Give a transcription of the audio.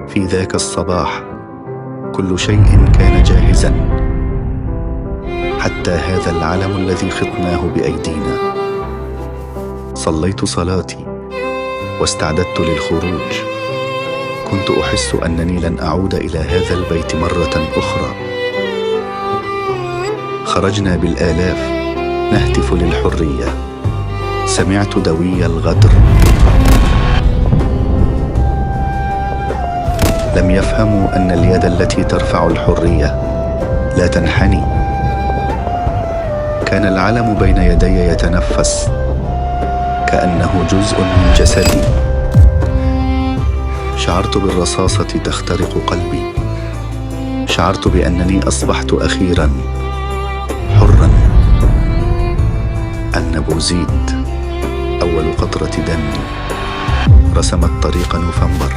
في ذاك الصباح كل شيء كان جاهزا، حتى هذا العلم الذي خطناه بأيدينا. صليت صلاتي واستعددت للخروج. كنت أحس أنني لن أعود إلى هذا البيت مرة أخرى. خرجنا بالآلاف نهتف للحرية. سمعت دوي الغدر. لم يفهموا أن اليد التي ترفع الحرية لا تنحني. كان العلم بين يدي يتنفس كأنه جزء من جسدي. شعرت بالرصاصة تخترق قلبي. شعرت بأنني أصبحت أخيراً حراً. النبوذيد، أول قطرة دم، رسمت طريق نوفمبر.